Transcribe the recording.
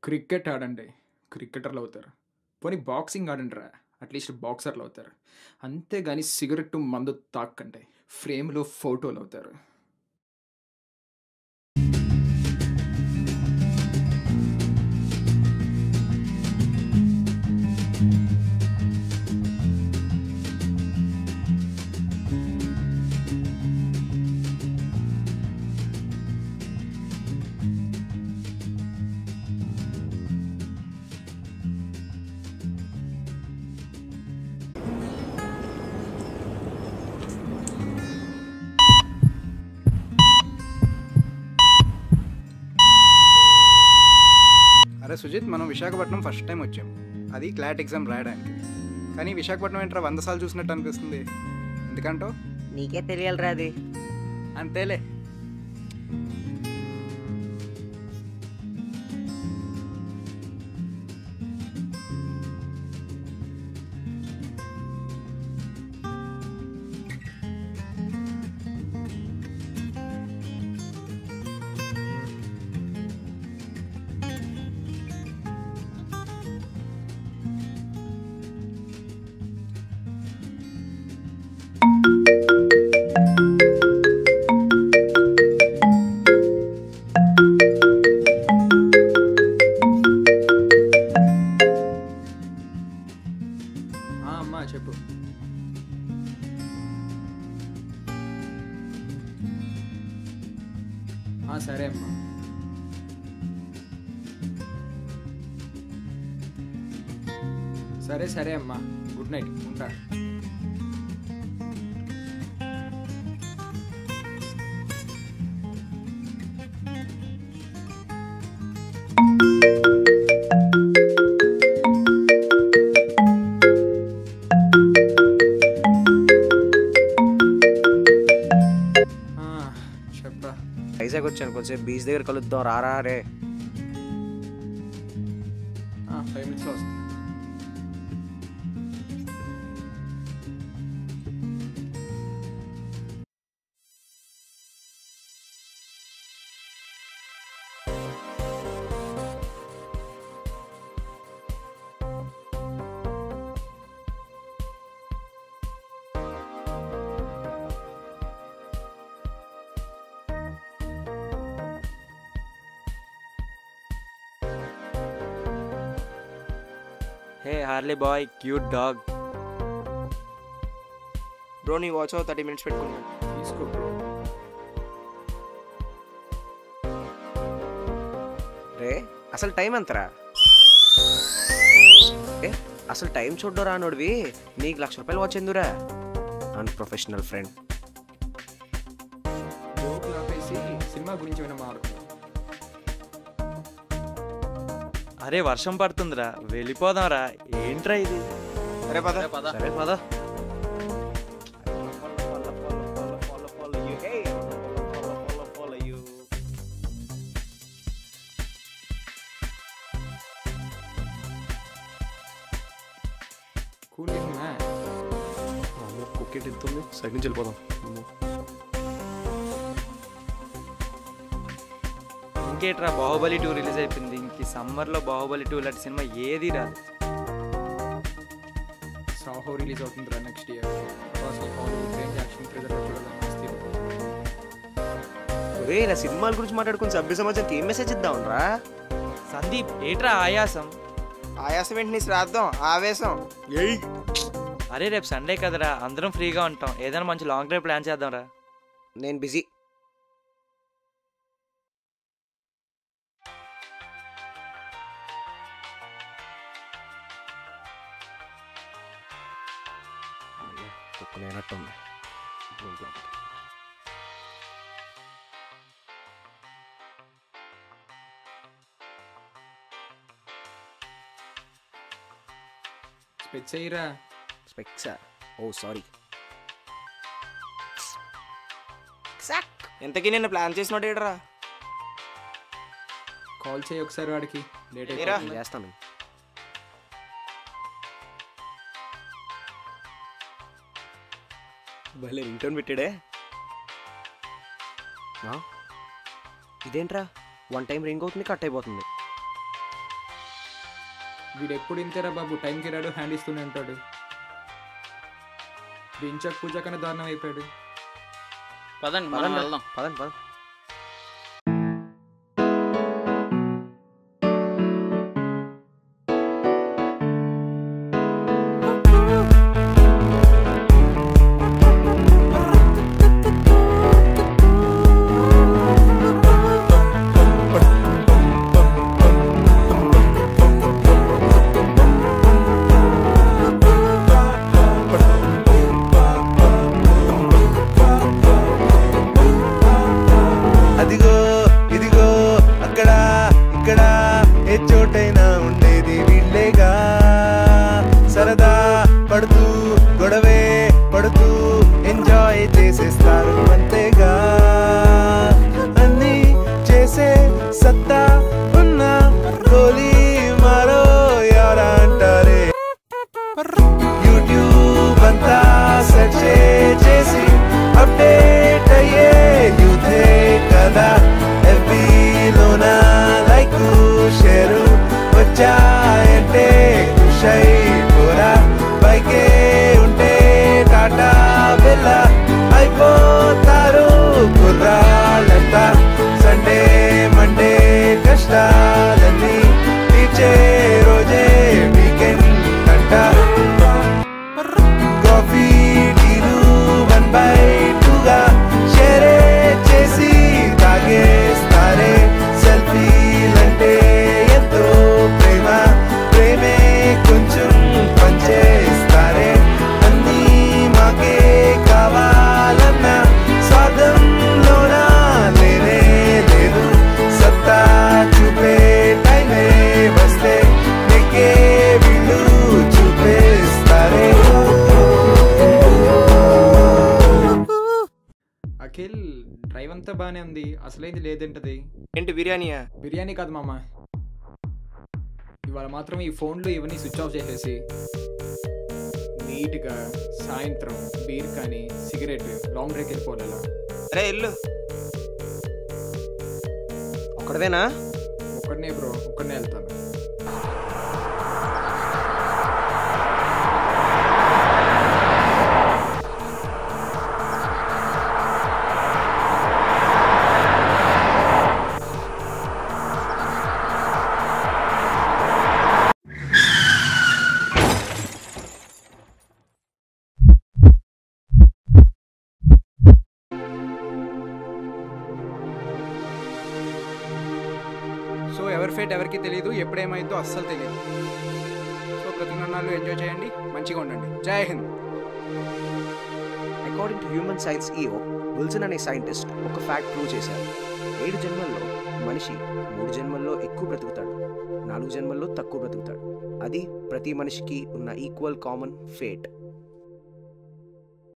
Cricket ఆడండి, క్రికెటర్లు అవుతారు. పోనీ బాక్సింగ్ ఆడండిరా, అట్లీస్ట్ బాక్సర్లు అవుతారు. అంతేగాని సిగరెట్టు మందు తాక్కండి, ఫ్రేమ్లో ఫోటోలు అవుతారు. అరే సుజిత్, మనం విశాఖపట్నం ఫస్ట్ టైం వచ్చాం. అది క్లాట్ ఎగ్జామ్ రాయడానికి. కానీ విశాఖపట్నం ఏంట్రా 100 సార్లు చూసినట్టు అనిపిస్తుంది. ఎందుకంటావు? నీకే తెలియాలిరా అది. అంతేలే. అమ్మా చెప్పు. సరే అమ్మా. సరే సరే అమ్మా, గుడ్ నైట్, ఉంటా. చెప్పా. వైజాగ్ వచ్చాను, కొంచెం బీచ్ దగ్గర కలుద్దాం, రారా రే. 5 minutesలో వస్తా. Hey Harley boy, cute dog. Bro నీ వాచ్ 30 minutes పెట్టుకున్నాను. తీసుకో బ్రో. రే అసలు టైం ఎంతరా? అసలు టైం చూడ్డో రానోడివి నీకు ₹1,00,000 వాచ్ ఎందురా? Unprofessional friend. జోకులు ఆపేసి సినిమా గురించి ఏమైనా మాట్లాడు. అరే వర్షం పడుతుందిరా, వెళ్ళిపోదాంరా. ఏంట్రా ఇది? సరే పద. సరే పద. Cooling man. కుక్కెట్ ఎంత ఉంది? సైడ్ నుంచి వెళ్ళిపోదాం. ఇంకేట్రా, బాహుబలి 2 రిలీజ్ అయిపోయింది. ఇంక సమ్మర్లో బాహుబలి 2 లాంటి సినిమా ఏది రాదు. సాహో రిలీజ్ అవుతుందిరా next year. Hollywood range action thriller చూడాలని మస్తీ ఉంది. ఒరే ఇలా సినిమాల గురించి మాట్లాడుకుని సభ్య సమాజానికి ఏం మెసేజ్ ఇద్దాంరా? సందీప్ ఏట్రా ఆయాసం? ఆయాసం ఏంటి నీ శ్రాద్ధం, ఆవేశం. అరే రేపు సండే కదరా, అందరం ఫ్రీగా ఉంటాం. ఏదైనా మంచి లాంగ్ డ్రైవ్ ప్లాన్ చేద్దాంరా. నేను బిజీ. కుక్కునేనట్టుంది. స్పెక్స్ అయ్యిరా. స్పెక్సా? Oh sorry. ఎంతకీ నిన్న ప్లాన్ చేసినోడు ఏడరా? కాల్ చేయి ఒకసారి వాడికి. లేట్ ఏరా? అయిపోతుంది. చేస్తాను. భలే రింగ్టోన్ పెట్టాడే. ఇదేంట్రా 1 టైం రింగ్ అవుతుంది, కట్ అయిపోతుంది. వీడు ఎప్పుడు ఇంతేరా బాబు, టైంకి రాడు, హ్యాండ్ ఇస్తూనే ఉంటాడు. దించక్ పూజ కన్నా దారుణం అయిపోయాడు. పదండి మనం పదండి వెళ్దాం. పదండి పదండి. అదిగో ఇదిగో అక్కడ ఇక్కడ ఏ చోటైనా ఉండేది వీళ్ళేగా, సరదా పడుతూ గొడవే పడుతూ ఎంజాయ్ చేసేస్తారు అంతేగా. అన్నీ చేసే సత్తా ఉన్న గోలీ మారో ఎవరా అంటారే. యూట్యూబ్ అంతా సెర్చ్ చేసి అప్డేట్ అయ్యే యూతే కదా. ఎఫ్బీలోన లైక్ షేరు వచ్చాయంటే ఖుషై పోరా. బైకే ఉంటే టాటా బిల్లా అయిపోతారు కుర్రాళ్ళంతా. సండే మండే కష్టాలన్నీ తీర్చే రోజే వీకెండ్ అంట. కాఫీ టీలు 1/2గా షేరే చేసి తాగేస్తారే. సెల్ఫీలంటే ఎంతో ప్రేమ, ప్రేమే కొంచెం పంచేస్తారే. అన్నీ మాకే కావాలన్న స్వార్థంలోన లేనే లేదు. సత్తా చూపే టైమే వస్తే నీకే వీళ్ళు చూపేస్తారే. అఖిల్, డ్రైవ్ అంతా బాగానే ఉంది, అసలేంది లేదంటది. ఏంటి బిర్యానీయా? బిర్యానీ కాదు మామ, ఇవాళ మాత్రం ఈ ఫోన్లు ఇవన్నీ స్విచ్ ఆఫ్ చేసేసి నీట్గా సాయంత్రం బీర్ కానీ సిగరెట్ లాంగ్ డ్రైవ్కి వెళ్ళిపోవాలి. అరే ఇల్లు ఒక్కడవేనా? ఒక్కడనే బ్రో, ఒక్కడనే వెళ్తాను. సో ఎవరి ఫేట్ ఎవరికి తెలియదు, ఎప్పుడేమైందో అస్సలు తెలియదు. సో ప్రతినాళ్ళు ఎంజాయ్ చేయండి, మంచిగా ఉండండి. జై Hind. According to human science EO Wilson అనే సైంటిస్ట్ ఒక ఫ్యాక్ట్ ప్రూవ్ చేశారు. 7 జన్మల్లో మనిషి 3 జన్మల్లో ఎక్కువ బ్రతుకుతాడు, 4 జన్మల్లో తక్కువ బ్రతుకుతాడు. అది ప్రతి మనిషికి ఉన్న ఈక్వల్ కామన్ ఫేట్.